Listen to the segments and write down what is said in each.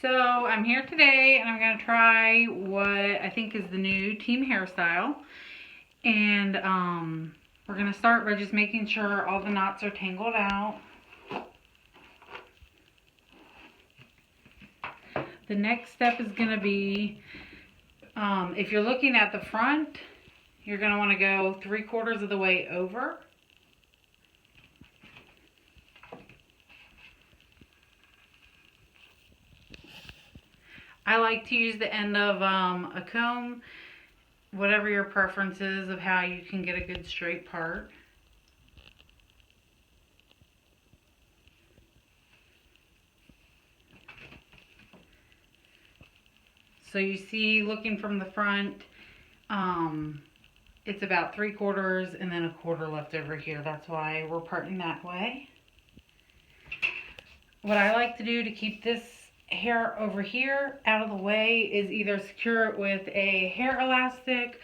So I'm here today and I'm going to try what I think is the new team hairstyle. And we're going to start by just making sure all the knots are tangled out. The next step is going to be, if you're looking at the front, you're going to want to go 3/4 of the way over. I like to use the end of a comb, whatever your preference is of how you can get a good straight part. So you see, looking from the front, it's about 3/4 and then 1/4 left over here. That's why we're parting that way. What I like to do to keep this hair over here out of the way is either secure it with a hair elastic,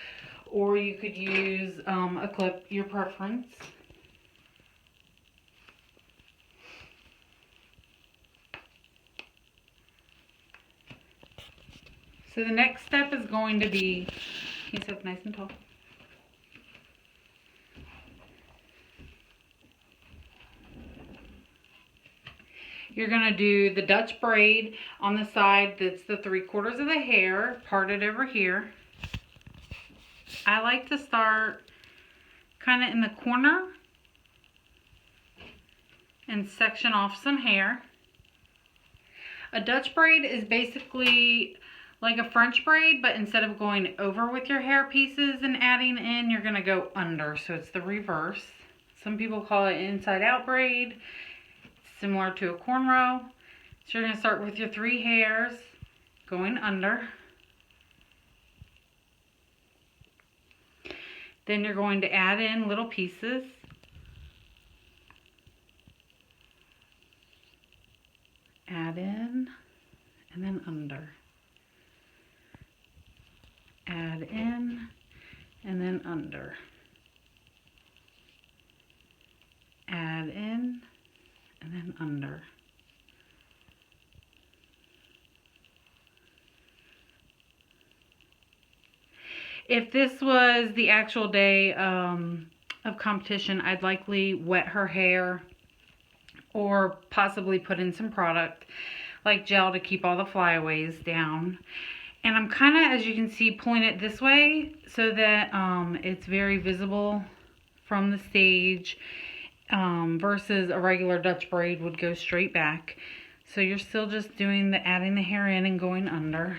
or you could use a clip, your preference. So the next step is going to be, can you sit up nice and tall? You're going to do the Dutch braid on the side that's the 3/4 of the hair, parted over here. I like to start kind of in the corner and section off some hair. A Dutch braid is basically like a French braid, but instead of going over with your hair pieces and adding in, you're going to go under, so it's the reverse. Some people call it inside out braid, similar to a cornrow. So you're going to start with your 3 hairs going under. Then you're going to add in little pieces. Add in and then under. Add in and then under. Add in and then under. If this was the actual day of competition, I'd likely wet her hair or possibly put in some product like gel to keep all the flyaways down. And I'm kind of, as you can see, pulling it this way so that it's very visible from the stage, versus a regular Dutch braid would go straight back. So you're still just doing the adding the hair in and going under.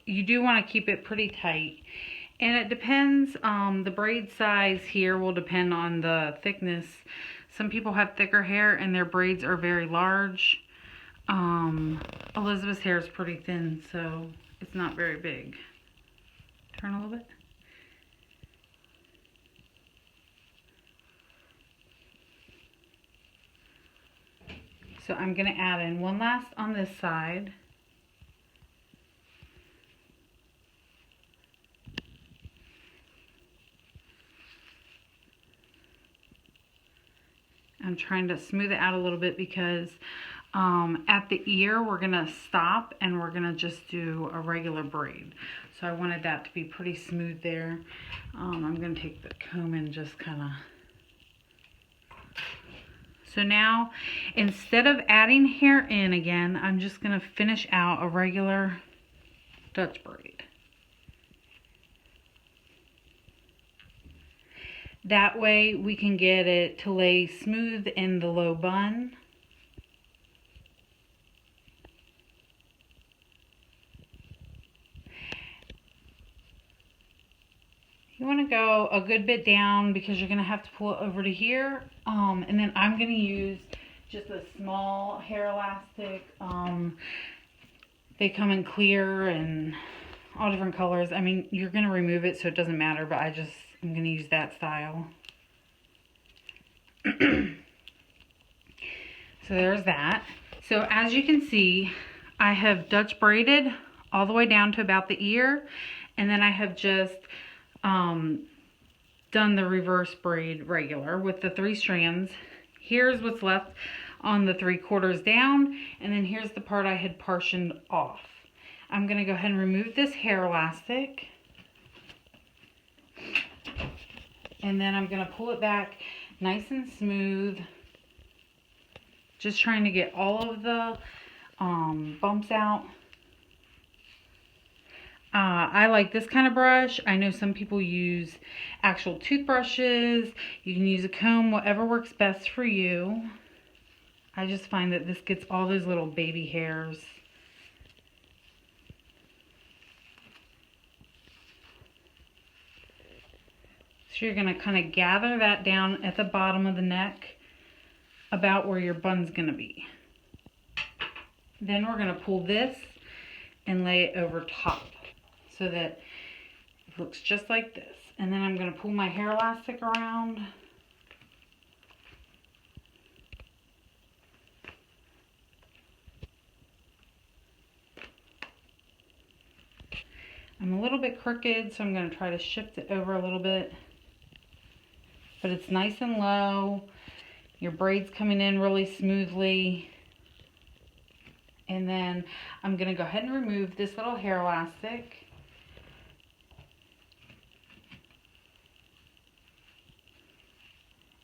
You do want to keep it pretty tight, and it depends. The braid size here will depend on the thickness. Some people have thicker hair and their braids are very large. Elizabeth's hair is pretty thin, so it's not very big. Turn a little bit. So I'm going to add in one last on this side. I'm trying to smooth it out a little bit because at the ear we're going to stop and we're going to just do a regular braid. So I wanted that to be pretty smooth there. I'm going to take the comb and just kind of... So now, instead of adding hair in again, I'm just going to finish out a regular Dutch braid. That way we can get it to lay smooth in the low bun. You want to go a good bit down because you're going to have to pull it over to here. And then I'm going to use just a small hair elastic. They come in clear and all different colors. I mean, you're going to remove it so it doesn't matter, but I'm going to use that style. So there's that. So as you can see, I have Dutch braided all the way down to about the ear, and then I have just done the reverse braid regular with the 3 strands. Here's what's left on the 3/4 down, and then here's the part I had partitioned off. I'm going to go ahead and remove this hair elastic, and then I'm going to pull it back nice and smooth, just trying to get all of the bumps out. I like this kind of brush. I know some people use actual toothbrushes. You can use a comb, whatever works best for you. I just find that this gets all those little baby hairs. So you're going to kind of gather that down at the bottom of the neck about where your bun's going to be. Then we're going to pull this and lay it over top so that it looks just like this. And then I'm going to pull my hair elastic around. I'm a little bit crooked, so I'm going to try to shift it over a little bit. But it's nice and low. Your braid's coming in really smoothly. And then I'm going to go ahead and remove this little hair elastic.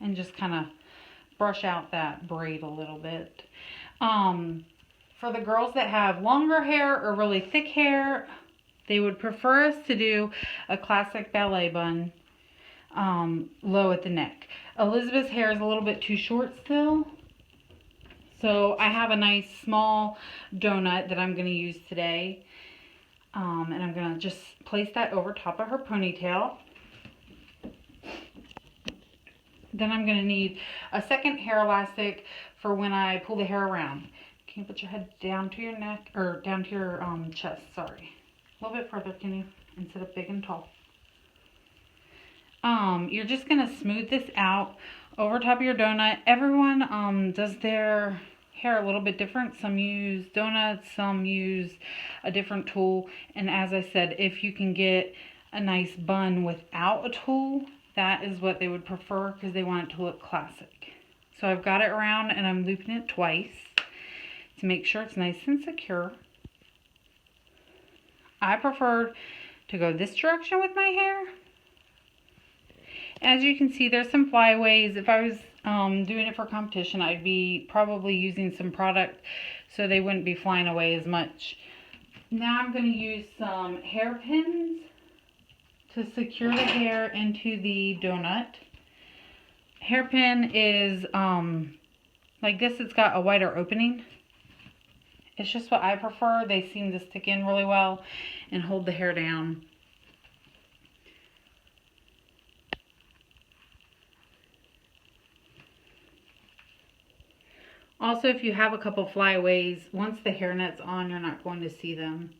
And just kind of brush out that braid a little bit. For the girls that have longer hair or really thick hair, they would prefer us to do a classic ballet bun, low at the neck. Elizabeth's hair is a little bit too short still. So I have a nice small donut that I'm going to use today. And I'm going to just place that over top of her ponytail. Then I'm going to need a second hair elastic for when I pull the hair around. Can you put your head down to your neck, or down to your chest, sorry. A little bit further, can you? And sit up big and tall. You're just going to smooth this out over top of your donut. Everyone does their hair a little bit different. Some use donuts, some use a different tool. And as I said, if you can get a nice bun without a tool, that is what they would prefer because they want it to look classic. So I've got it around and I'm looping it twice to make sure it's nice and secure. I prefer to go this direction with my hair. As you can see, there's some flyaways. If I was doing it for competition, I'd be probably using some product so they wouldn't be flying away as much. Now I'm going to use some hairpins to secure the hair into the donut. Hairpin is like this. It's got a wider opening. It's just what I prefer. They seem to stick in really well and hold the hair down. Also, if you have a couple flyaways, once the hairnet's on, you're not going to see them.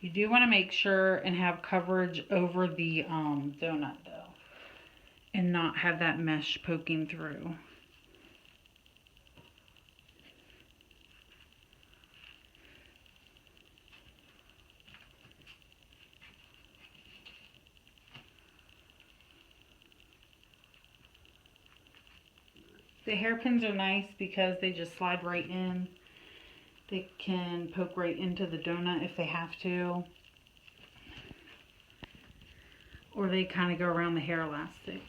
You do want to make sure and have coverage over the donut though, and not have that mesh poking through. The hairpins are nice because they just slide right in. They can poke right into the donut if they have to. Or they kind of go around the hair elastic.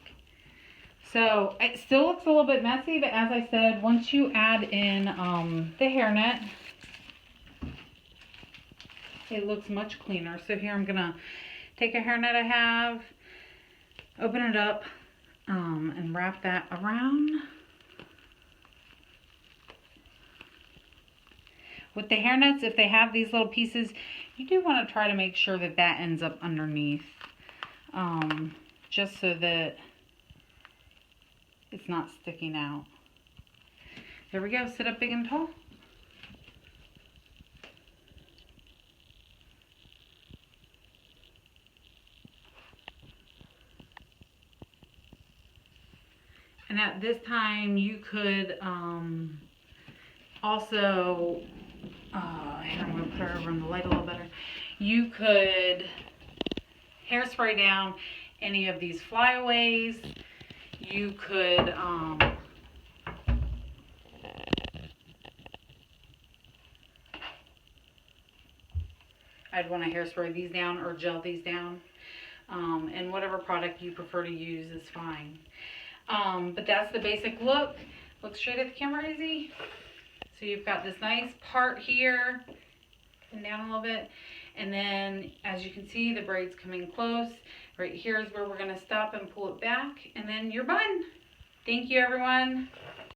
So it still looks a little bit messy, but as I said, once you add in the hairnet, it looks much cleaner. So here I'm going to take a hairnet I have, open it up, and wrap that around. With the hairnets, if they have these little pieces, you do want to try to make sure that that ends up underneath. Just so that it's not sticking out. There we go. Sit up big and tall. And at this time you could also, here I'm going to put her over in the light a little better. You could hairspray down any of these flyaways. You could I'd want to hairspray these down or gel these down. And whatever product you prefer to use is fine. But that's the basic look. Look straight at the camera, Izzy. So you've got this nice part here and down a little bit. And then, as you can see, the braid's coming close. Right here is where we're going to stop and pull it back. And then you're done. Thank you, everyone.